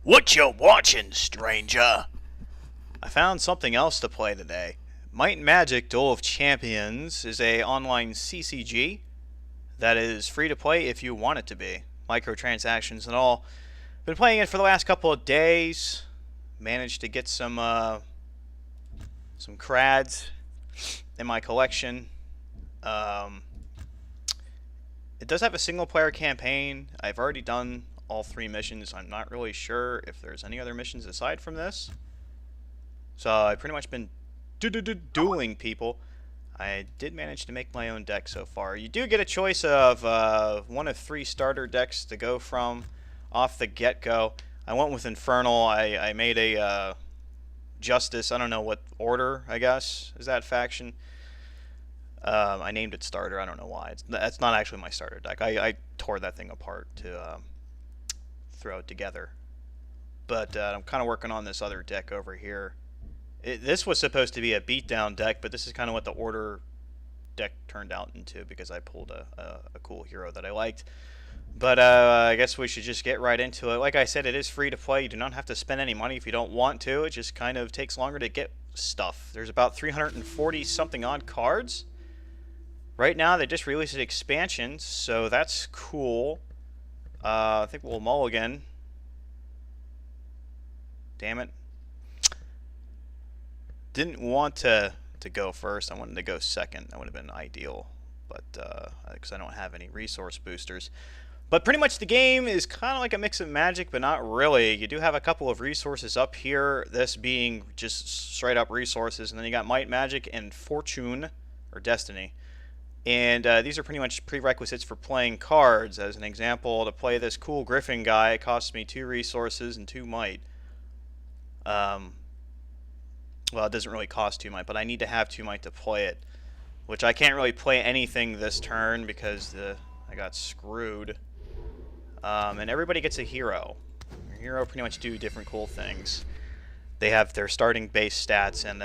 What you watching, stranger? I found something else to play today. Might and Magic Duel of Champions is a online CCG that is free to play if you want it to be. Microtransactions and all. Been playing it for the last couple of days. Managed to get some crads in my collection. Um, it does have a single player campaign. I've already done all 3 missions. I'm not really sure if there's any other missions aside from this. So I've pretty much been dueling people. I did manage to make my own deck so far. You do get a choice of one of 3 starter decks to go from off the get-go. I went with Infernal. I made a Justice. I don't know what order, I guess, is that faction. I named it Starter. I don't know why. That's not actually my starter deck. I tore that thing apart to throw it together. But I'm kind of working on this other deck over here. This was supposed to be a beatdown deck, but this is kind of what the order deck turned out into because I pulled a cool hero that I liked. But I guess we should just get right into it. Like I said, it is free to play. You do not have to spend any money if you don't want to. It just kind of takes longer to get stuff. There's about 340 something odd cards. Right now, they just released an expansion, so that's cool. I think we'll mulligan. Damn it. Didn't want to go first. I wanted to go second. That would have been ideal, but because I don't have any resource boosters. But pretty much the game is kind of like a mix of Magic, but not really. You do have a couple of resources up here, this being just straight up resources, and then you got Might, Magic, and Fortune, or Destiny. And these are pretty much prerequisites for playing cards. As an example, to play this cool Griffin guy, it costs me 2 resources and 2 Might. Well, it doesn't really cost 2 Might, but I need to have 2 Might to play it. Which I can't really play anything this turn because I got screwed. And everybody gets a hero. Your hero pretty much do different cool things. They have their starting base stats, and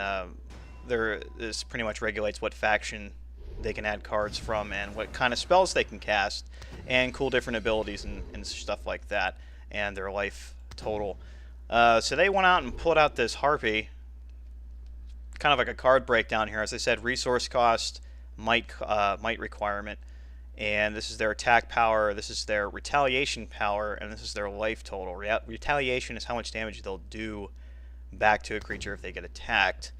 this pretty much regulates what faction they can add cards from and what kind of spells they can cast, and cool different abilities and stuff like that, and their life total. So they went out and pulled out this Harpy. Kind of like a card breakdown here. As I said, resource cost, might requirement, and this is their attack power, this is their retaliation power, and this is their life total. Retaliation is how much damage they'll do back to a creature if they get attacked.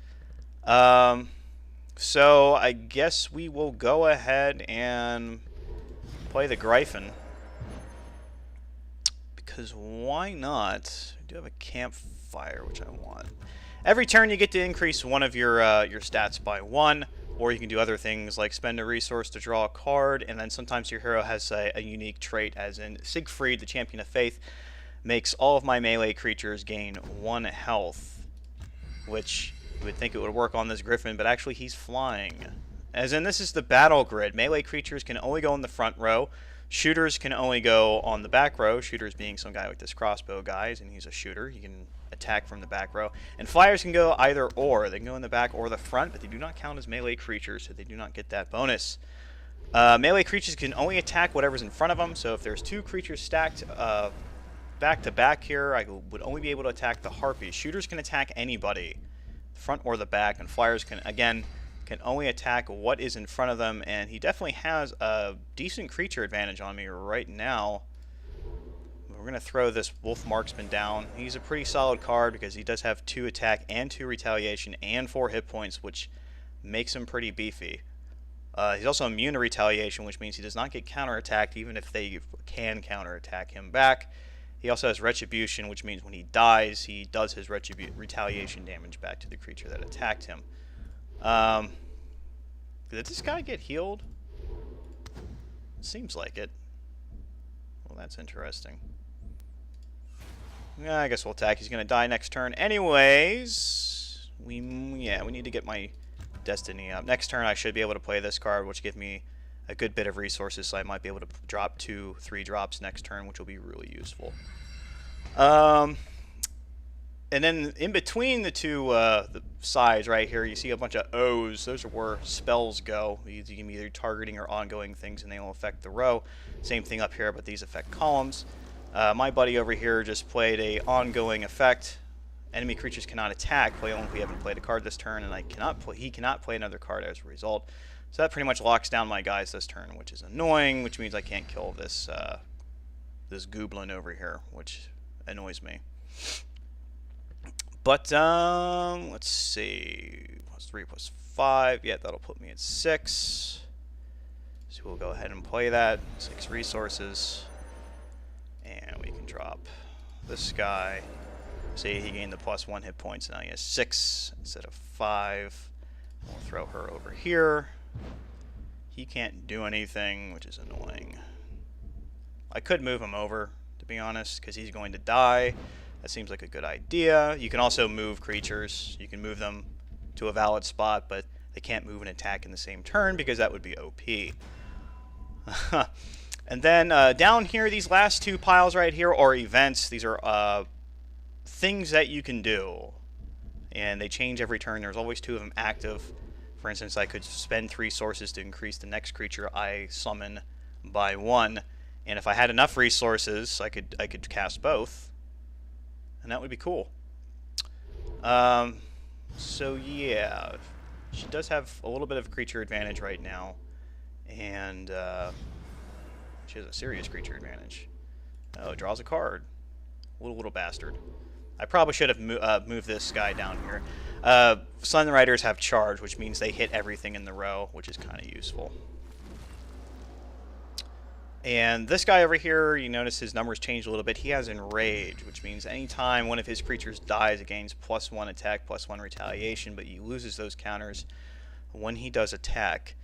So I guess we will go ahead and play the Gryphon. Because why not? I do have a campfire, which I want. Every turn you get to increase one of your stats by 1, or you can do other things like spend a resource to draw a card, and then sometimes your hero has a unique trait, as in Siegfried, the Champion of Faith, makes all of my melee creatures gain 1 health, which you would think it would work on this Griffin, but actually he's flying. As in, this is the battle grid. Melee creatures can only go in the front row. Shooters can only go on the back row. Shooters being some guy like this crossbow guy, and he's a shooter. He can attack from the back row. And flyers can go either or. They can go in the back or the front, but they do not count as melee creatures, so they do not get that bonus. Melee creatures can only attack whatever's in front of them, so if there's 2 creatures stacked back to back here, I would only be able to attack the Harpy. Shooters can attack anybody, the front or the back, and flyers can only attack what is in front of them, and he definitely has a decent creature advantage on me right now. We're going to throw this Wolf Marksman down. He's a pretty solid card because he does have 2 attack and 2 retaliation and 4 hit points, which makes him pretty beefy. He's also immune to retaliation, which means he does not get counterattacked even if they can counterattack him back. He also has Retribution, which means when he dies, he does his retaliation damage back to the creature that attacked him. Did this guy get healed? Seems like it. Well, that's interesting. Yeah, I guess we'll attack. He's going to die next turn. Anyways, we need to get my Destiny up. Next turn, I should be able to play this card, which gives me a good bit of resources, so I might be able to drop 2-3 drops next turn, which will be really useful. And then in between the two the sides right here, you see a bunch of O's. Those are where spells go. You can be either targeting or ongoing things, and they will affect the row. Same thing up here, but these affect columns. My buddy over here just played a ongoing effect. Enemy creatures cannot attack. Play only if we haven't played a card this turn, and he cannot play another card as a result. So that pretty much locks down my guys this turn, which is annoying, which means I can't kill this this goblin over here, which annoys me. But let's see, +3 +5. Yeah, that'll put me at 6. So we'll go ahead and play that. 6 resources, and we can drop this guy. See, he gained the +1 hit points. Now he has 6 instead of 5. We'll throw her over here. He can't do anything, which is annoying. I could move him over, to be honest, because he's going to die. That seems like a good idea. You can also move creatures. You can move them to a valid spot, but they can't move and attack in the same turn because that would be OP. And then down here, these last 2 piles right here are events. These are things that you can do, and they change every turn. There's always 2 of them active. For instance, I could spend 3 sources to increase the next creature I summon by 1, and if I had enough resources, I could cast both, and that would be cool. So yeah, she does have a little bit of creature advantage right now, and she has a serious creature advantage. Oh, it draws a card. Little bastard. I probably should have moved this guy down here. Sun Riders have charge, which means they hit everything in the row, which is kind of useful. And this guy over here, you notice his numbers changed a little bit. He has Enrage, which means anytime one of his creatures dies, it gains +1 attack, +1 retaliation, but he loses those counters when he does attack.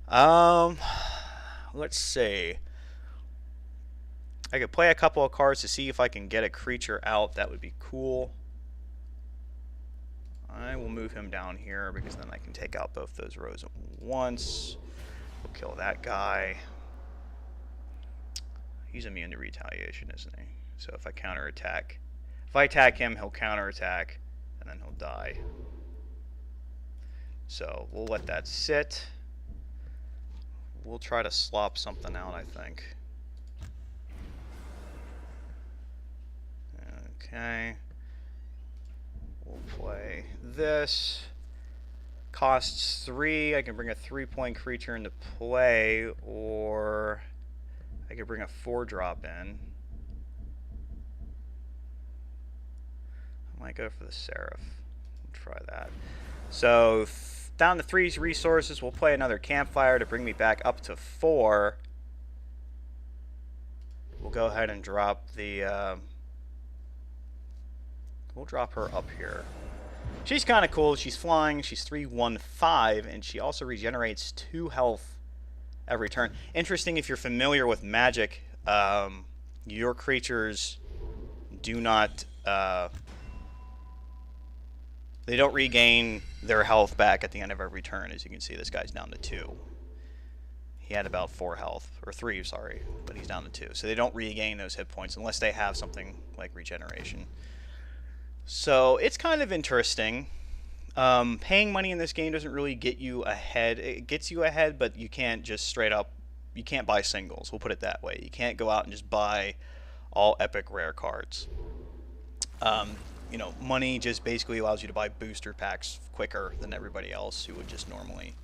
Let's see. I could play a couple of cards to see if I can get a creature out. That would be cool. I will move him down here because then I can take out both those rows at once. We'll kill that guy. He's immune to retaliation, isn't he? So if I counterattack, if I attack him, he'll counterattack, and then he'll die. So we'll let that sit. We'll try to slop something out, I think. Okay. We'll play this. Costs 3. I can bring a 3-point creature into play, or I could bring a 4-drop in. I might go for the Seraph. Try that. So down to 3 resources. We'll play another Campfire to bring me back up to 4. We'll go ahead and drop the we'll drop her up here. She's kind of cool. She's flying. She's 3/1/5, and she also regenerates 2 health every turn. Interesting, if you're familiar with Magic, your creatures do not they don't regain their health back at the end of every turn. As you can see, this guy's down to 2. He had about 4 health, or 3, sorry, but he's down to 2. So they don't regain those hit points unless they have something like regeneration. So it's kind of interesting. Paying money in this game doesn't really get you ahead. It gets you ahead, but you can't just straight up, you can't buy singles. We'll put it that way. You can't go out and just buy all epic rare cards. You know, money just basically allows you to buy booster packs quicker than everybody else who would just normally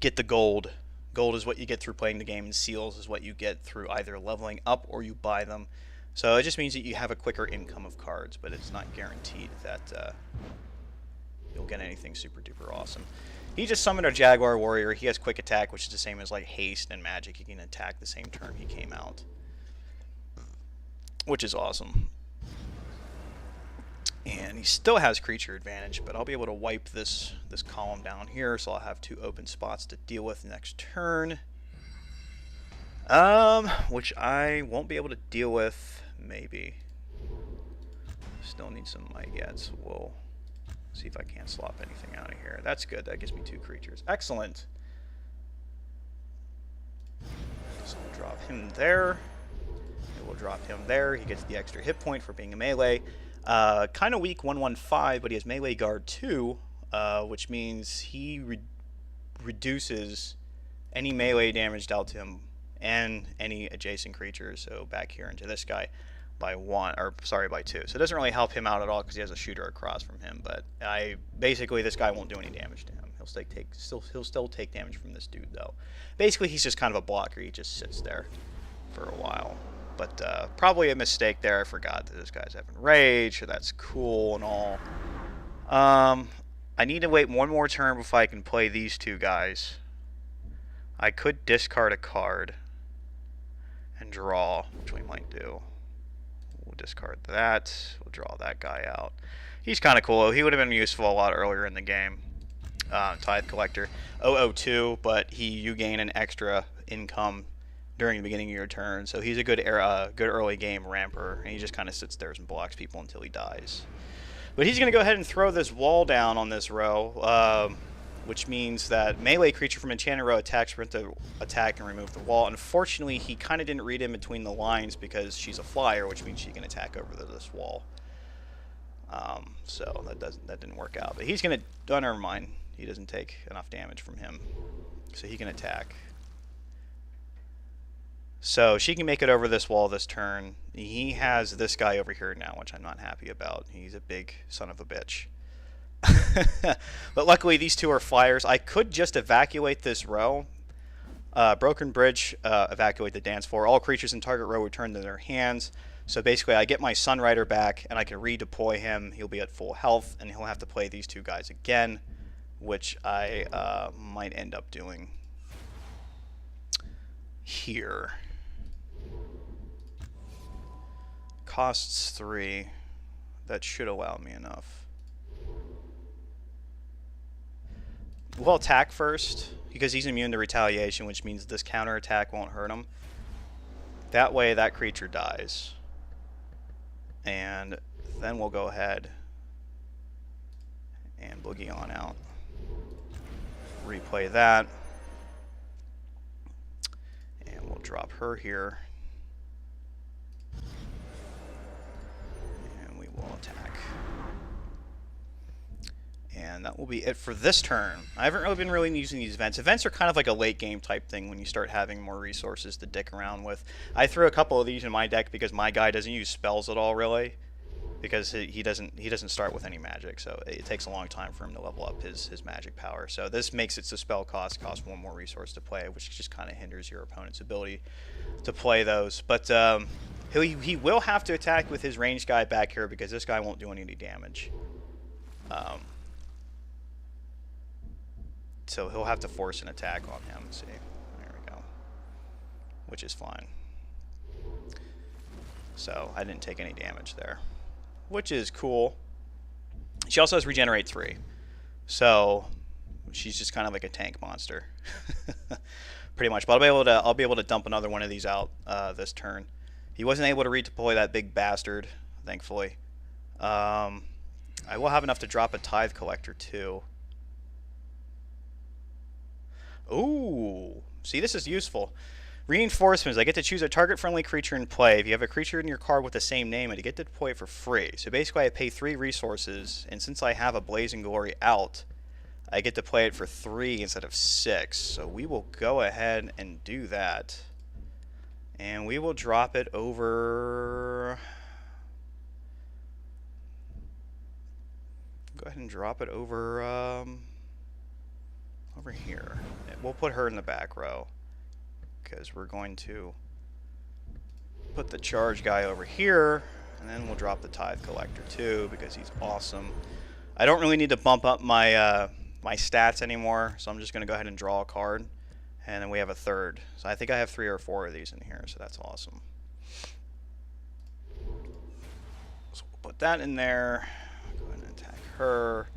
get the gold. Gold is what you get through playing the game, and seals is what you get through either leveling up or you buy them. So it just means that you have a quicker income of cards, but it's not guaranteed that you'll get anything super duper awesome. He just summoned a Jaguar Warrior. He has quick attack, which is the same as like haste and magic. He can attack the same turn he came out, which is awesome. And he still has creature advantage, but I'll be able to wipe this column down here, so I'll have 2 open spots to deal with next turn. Which I won't be able to deal with, maybe. Still need some might yet, so we'll see if I can't slop anything out of here. That's good, that gives me 2 creatures. Excellent. So we'll drop him there. And we'll drop him there. He gets the extra hit point for being a melee. Kind of weak 1/1/5, but he has melee guard 2, which means he reduces any melee damage dealt to him and any adjacent creatures. So back here into this guy by 1, or sorry, by 2. So it doesn't really help him out at all because he has a shooter across from him. But basically this guy won't do any damage to him. He'll still take damage from this dude though. Basically he's just kind of a blocker. He just sits there for a while. But probably a mistake there. I forgot that this guy's having rage, so that's cool and all. I need to wait one more turn before I can play these two guys. I could discard a card and draw, which we might do. We'll discard that. We'll draw that guy out. He's kind of cool. He would have been useful a lot earlier in the game. Tithe Collector. 002, but you gain an extra income during the beginning of your turn. So he's a good early game ramper, and he just kind of sits there and blocks people until he dies. But he's going to go ahead and throw this wall down on this row, which means that melee creature from enchanted row attacks sprint to attack and remove the wall. Unfortunately, he kind of didn't read in between the lines because she's a flyer, which means she can attack over this wall. So that didn't work out. But he's going to... Oh, never mind. He doesn't take enough damage from him. So he can attack. So she can make it over this wall this turn. He has this guy over here now, which I'm not happy about. He's a big son of a bitch. But luckily these two are flyers. I could just evacuate this row. Broken Bridge, evacuate the dance floor. All creatures in target row return to their hands. So basically I get my Sunrider back and I can redeploy him. He'll be at full health and he'll have to play these two guys again, which I might end up doing here. Costs 3. That should allow me enough. We'll attack first because he's immune to retaliation, which means this counterattack won't hurt him. That way that creature dies. And then we'll go ahead and boogie on out. Replay that. And we'll drop her here. Will attack. And that will be it for this turn. I haven't really been using these events. Events are kind of like a late game type thing when you start having more resources to dick around with. I threw a couple of these in my deck because my guy doesn't use spells at all really. Because he doesn't start with any magic, so it takes a long time for him to level up his magic power. So this makes it so spell cost one more resource to play, which just kind of hinders your opponent's ability to play those. But he will have to attack with his ranged guy back here because this guy won't do any damage. So he'll have to force an attack on him. See, there we go, which is fine. So I didn't take any damage there, which is cool. She also has regenerate 3, so she's just kind of like a tank monster, pretty much. But I'll be able to dump another one of these out this turn. He wasn't able to redeploy that big bastard, thankfully. I will have enough to drop a Tithe Collector too. Ooh, see, this is useful. Reinforcements. I get to choose a target-friendly creature in play. If you have a creature in your card with the same name, I get to deploy it for free. So basically, I pay 3 resources, and since I have a Blazing Glory out, I get to play it for 3 instead of 6. So we will go ahead and do that. And we will drop it over... Go ahead and drop it over, over here. We'll put her in the back row, because we're going to put the charge guy over here, and then we'll drop the Tithe Collector too, because he's awesome. I don't really need to bump up my my stats anymore, so I'm just going to go ahead and draw a card, and then we have a third. So I think I have 3 or 4 of these in here, so that's awesome. So we'll put that in there. Go ahead and attack her,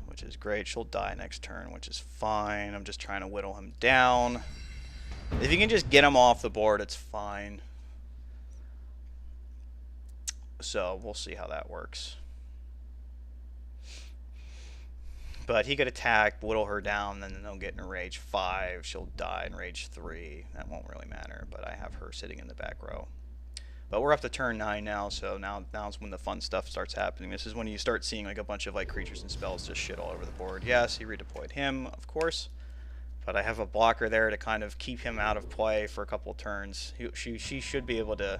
which is great. She'll die next turn, which is fine. I'm just trying to whittle him down. If you can just get him off the board, it's fine. So we'll see how that works. But he could attack, whittle her down, then they'll get in rage 5. She'll die in rage 3. That won't really matter, but I have her sitting in the back row. But we're up to turn 9 now, so now's when the fun stuff starts happening. This is when you start seeing like a bunch of like creatures and spells just shit all over the board. Yes, he redeployed him, of course. But I have a blocker there to kind of keep him out of play for a couple turns. She should be able to...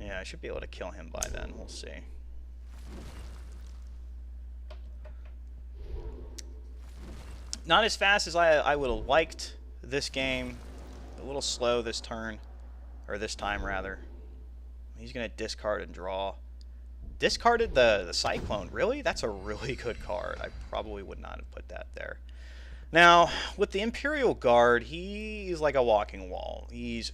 Yeah, I should be able to kill him by then. We'll see. Not as fast as I would have liked this game. A little slow this turn. Or this time, rather. He's going to discard and draw. Discarded the Cyclone. Really? That's a really good card. I probably would not have put that there. Now, with the Imperial Guard, he's like a walking wall. He's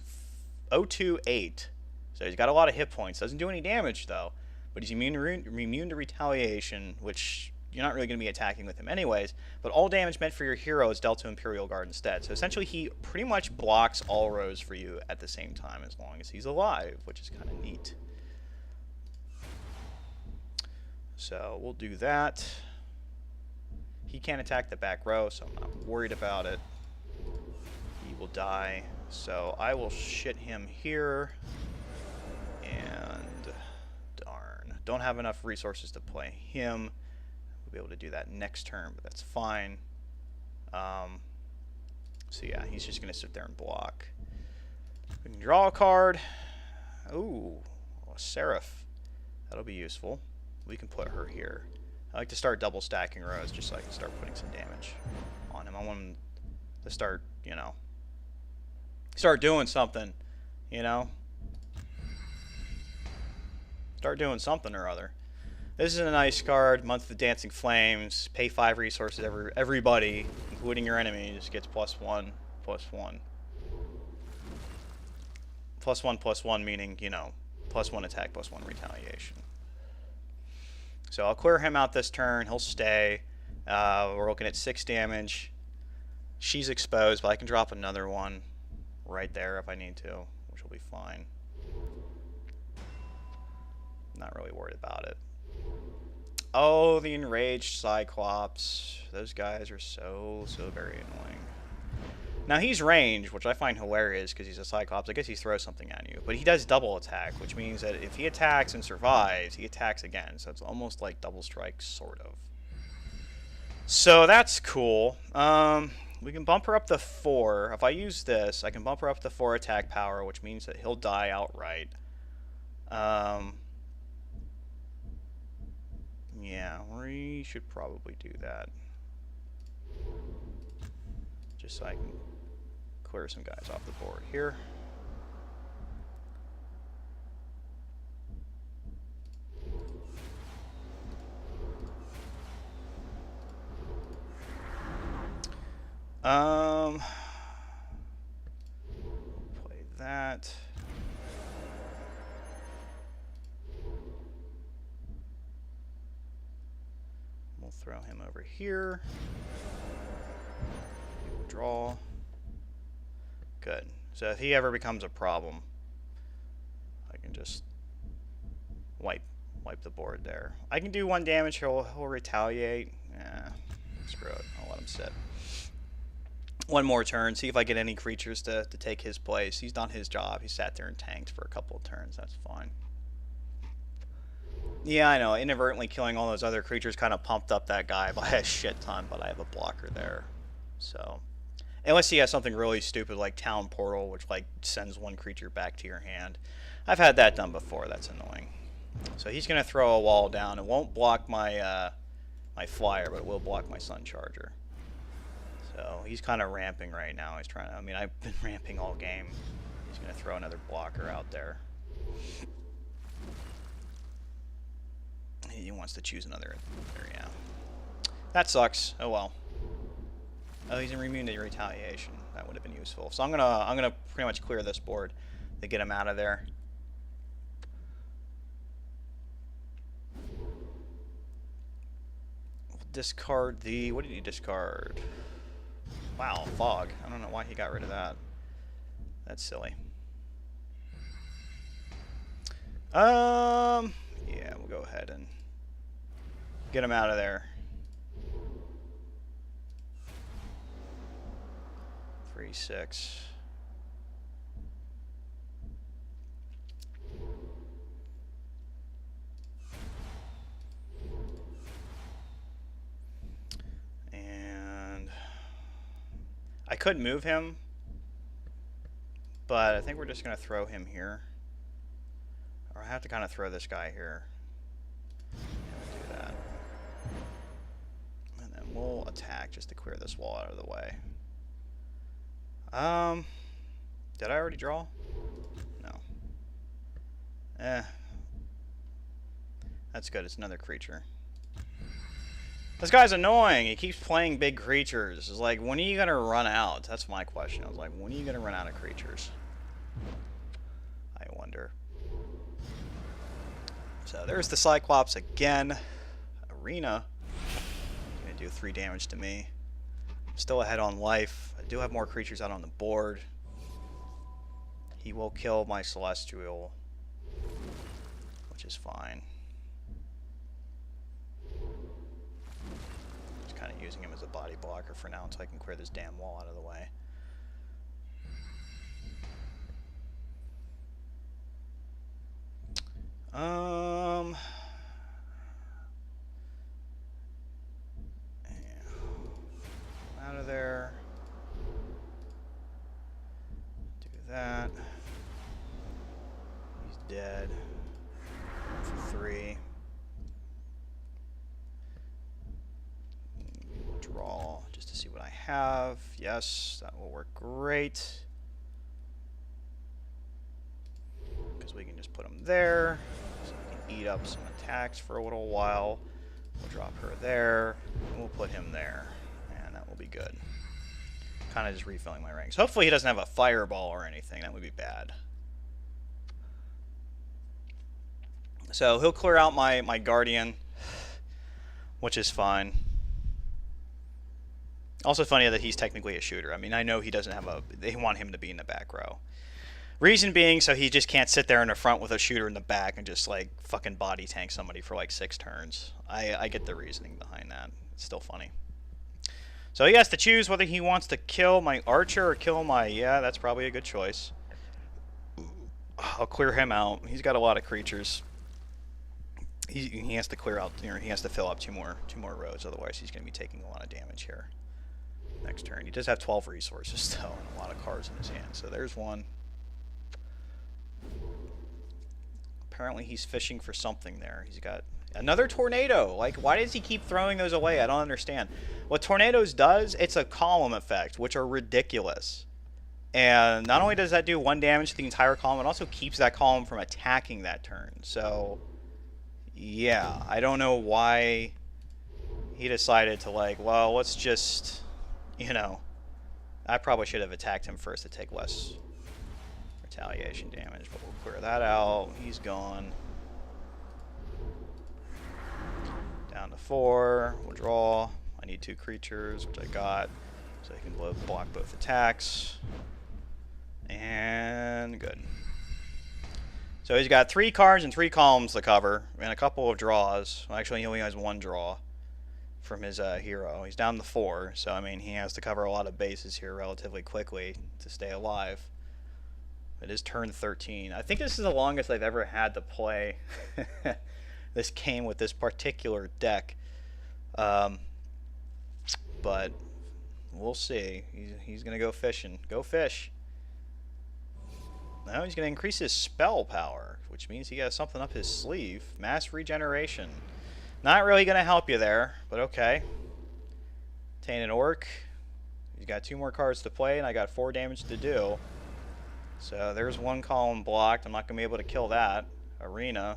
028. So he's got a lot of hit points. Doesn't do any damage, though. But he's immune to retaliation, which you're not really going to be attacking with him anyways. But all damage meant for your hero is dealt to Imperial Guard instead. So essentially, he pretty much blocks all rows for you at the same time as long as he's alive, which is kind of neat. So we'll do that. He can't attack the back row, so I'm not worried about it. He will die. So I will shit him here. And darn. Don't have enough resources to play him. We'll be able to do that next turn, but that's fine. So yeah, he's just going to sit there and block. We can draw a card. Ooh, a Seraph. That'll be useful. We can put her here. I like to start double stacking rows just so I can start putting some damage on him. I want him to start, you know, start doing something, you know? Start doing something or other. This is a nice card. Month of Dancing Flames. Pay 5 resources. Everybody, including your enemies, gets +1/+1. +1/+1 meaning, you know, +1 attack, +1 retaliation. So I'll clear him out this turn. He'll stay. We're looking at 6 damage. She's exposed, but I can drop another one right there if I need to, which will be fine. Not really worried about it. Oh, the enraged Cyclops. Those guys are so very annoying. Now he's ranged, which I find hilarious because he's a Cyclops. I guess he throws something at you. But he does double attack, which means that if he attacks and survives, he attacks again. So it's almost like double strike, sort of. So that's cool. We can bump her up to 4. If I use this, I can bump her up to 4 attack power, which means that he'll die outright. Yeah, we should probably do that. Just so I can clear some guys off the board here. Play that. We'll throw him over here. Draw. Good. So if he ever becomes a problem, I can just wipe the board there. I can do 1 damage. He'll retaliate. Screw it. I'll let him sit. 1 more turn. See if I get any creatures to take his place. He's done his job. He sat there and tanked for a couple of turns. That's fine. Yeah, I know. Inadvertently killing all those other creatures kind of pumped up that guy by a shit ton, but I have a blocker there. So, unless he has something really stupid like Town Portal, which like sends 1 creature back to your hand. I've had that done before. That's annoying. So he's going to throw a wall down. It won't block my my flyer, but it will block my Sun Charger. So he's kind of ramping right now. He's trying to, I mean, I've been ramping all game. He's going to throw another blocker out there. He wants to choose another. Yeah. That sucks. Oh well. Oh, he's immune to retaliation. That would have been useful. So I'm gonna pretty much clear this board to get him out of there. We'll discard the. What did he discard? Wow, fog. I don't know why he got rid of that. That's silly. Yeah, we'll go ahead and get him out of there. 3/6. And I could move him, but I think we're just going to throw him here. Or I have to kind of throw this guy here. And we'll do that. And then we'll attack just to clear this wall out of the way. Did I already draw? No. That's good. It's another creature. This guy's annoying. He keeps playing big creatures. It's like, when are you going to run out? That's my question. I was like, when are you going to run out of creatures? I wonder. So there's the Cyclops again. Arena. Going to do 3 damage to me. I'm still ahead on life. I do have more creatures out on the board. He will kill my Celestial, which is fine. Just kind of using him as a body blocker for now until I can clear this damn wall out of the way. Out of there. Do that. He's dead. For 3. Draw just to see what I have. Yes, that will work great. Because we can just put him there. So we can eat up some attacks for a little while. We'll drop her there. And we'll put him there. And that will be good. Kind of just refilling my ranks. Hopefully he doesn't have a fireball or anything. That would be bad. So he'll clear out my Guardian, which is fine. Also funny that he's technically a shooter. I mean, I know he doesn't have a... They want him to be in the back row. Reason being, so he just can't sit there in the front with a shooter in the back and just, like, fucking body tank somebody for, like, 6 turns. I get the reasoning behind that. It's still funny. So he has to choose whether he wants to kill my archer or kill my... Yeah, that's probably a good choice. I'll clear him out. He's got a lot of creatures. He has to clear out... You know, he has to fill up two more rows. Otherwise, he's going to be taking a lot of damage here. Next turn. He does have 12 resources still and a lot of cards in his hand. So there's one. Apparently he's fishing for something there. He's got another tornado. Like, why does he keep throwing those away? I don't understand. What tornadoes does, it's a column effect, which are ridiculous. And not only does that do 1 damage to the entire column, it also keeps that column from attacking that turn. So, yeah, I don't know why he decided to, like, well, let's just... You know, I probably should have attacked him first to take less retaliation damage, but we'll clear that out. He's gone. Down to 4. We'll draw. I need 2 creatures, which I got, so I can block both attacks. And good. So he's got 3 cards and 3 columns to cover, and a couple of draws. Well, actually, he only has 1 draw from his hero. He's down to 4, so I mean he has to cover a lot of bases here relatively quickly to stay alive. It is turn 13. I think this is the longest I've ever had to play this game with this particular deck. But we'll see. He's going to go fishing. Go fish. Now he's going to increase his spell power, which means he has something up his sleeve. Mass regeneration. Not really going to help you there, but okay. Tainted Orc. He's got 2 more cards to play, and I got 4 damage to do. So there's 1 column blocked. I'm not going to be able to kill that. Arena.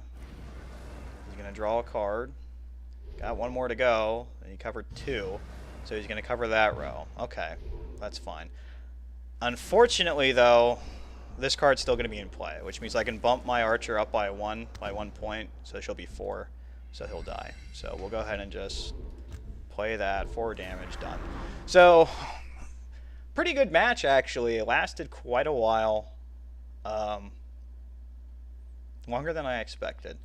He's going to draw a card. Got 1 more to go, and he covered 2. So he's going to cover that row. Okay, that's fine. Unfortunately, though, this card's still going to be in play, which means I can bump my archer up by 1 point, so she'll be 4. So he'll die. So we'll go ahead and just play that. 4 damage, done. So, pretty good match, actually. It lasted quite a while. Longer than I expected.